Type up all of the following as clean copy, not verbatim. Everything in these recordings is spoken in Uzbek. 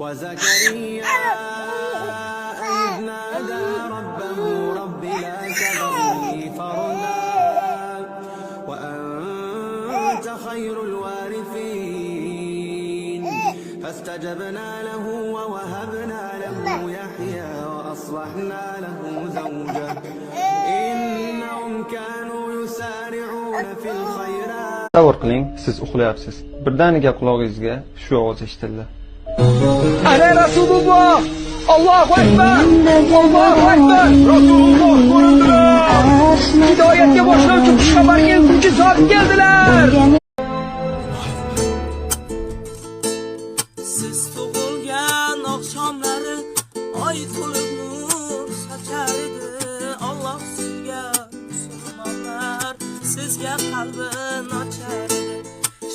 وزكريا إذ نادى ربه رب لا تذرني فردا وأنت خير الوارثين فاستجبنا له ووهبنا له يحيى وأصلحنا له زوجه إنهم كانوا يسارعون في الخيرات. Tasavvur qiling, siz uxlayapsiz. Birdaniga qulog'ingizga shu ovoz eshitildi. Ana Rasululloh! Allohu akbar! Allohu akbar! Rasululloh ko'rindilar! Hidoyatga boshlovchi xushxabar kelguvchi zot keldilar! Siz tug'ilgan oqshomlari oy to'lib nur sochar edi. Alloh sizga musulmonlar, sizga qalbini ochar edi.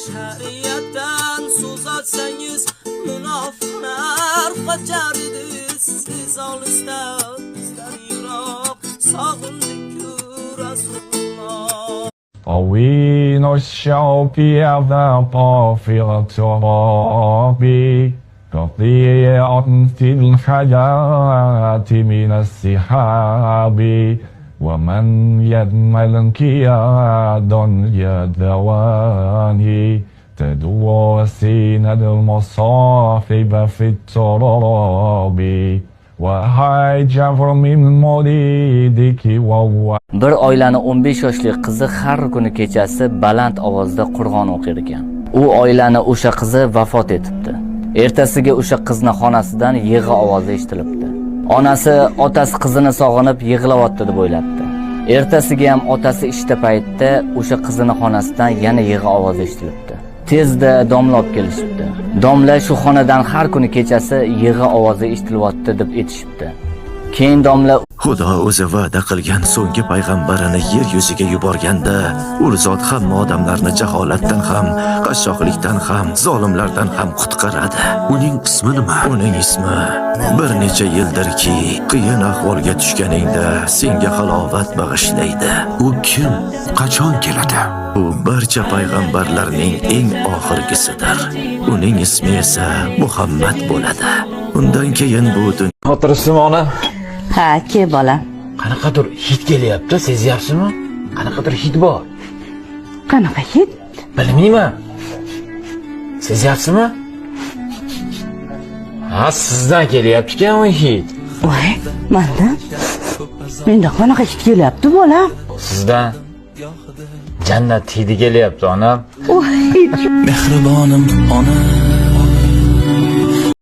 Shariatdan so'z olsangiz munofiqlar qochar edi. Siz olisdan, bizdan yiroq, sog'indik-ku Rasululloh. طويل الشوق يذهب في التراب قطيعة في الحياة من السحاب ومن يدمل انقياد يدواني تدور سينة المصاحب في التراب وهيجر من مريدك وهو. Bir oilani 15 yoshli qizi har kuni kechasi baland ovozda Qur'on o'qir ekan. U oilani o'sha qizi vafot etibdi. Ertasiga o'sha qizni xonasidan yig'i ovozi eshitilibdi. Onasi otasi qizini sog'inib yig'layapti deb o'ylabdi. Ertasiga ham otasi ishda paytda o'sha qizining xonasidan yana yig'i ovozi eshitilibdi. Tezda domla olib kelishibdi. Domla shu xonadan har kuni kechasi yig'i ovozi eshitilyapti deb aytishibdi. Keyin domla Xudo o'zi va'da qilgan so'nggi payg'ambarini yer yuziga yuborganda, u zot hamma odamlarni jaholatdan ham, qashshoqlikdan ham, zolimlardan ham qutqaradi. Uning ismi nima? Uning ismi bir necha yildirki, qiyin ahvolga tushganingda senga halovat bag'ishlaydi. U kim? Qachon keladi? U barcha payg'ambarlarning eng oxirgisidir. Uning ismi esa Muhammad bo'ladi. Undan keyin bu dunyo. Xotirjam ona. Ha, ke bola. Qanaqadir hid kelyapti, sezyapsizmi? Qanaqadir hid bor. Qanaqa hid? Bilmayman. Sezyapsizmi? Ha, sizdan kelyapti-ku o hid. Voy, mendan. Menda qanaqa hid kelyapti bolam? Sizdan jannat hidi kelyapti onam. Mehribonim ona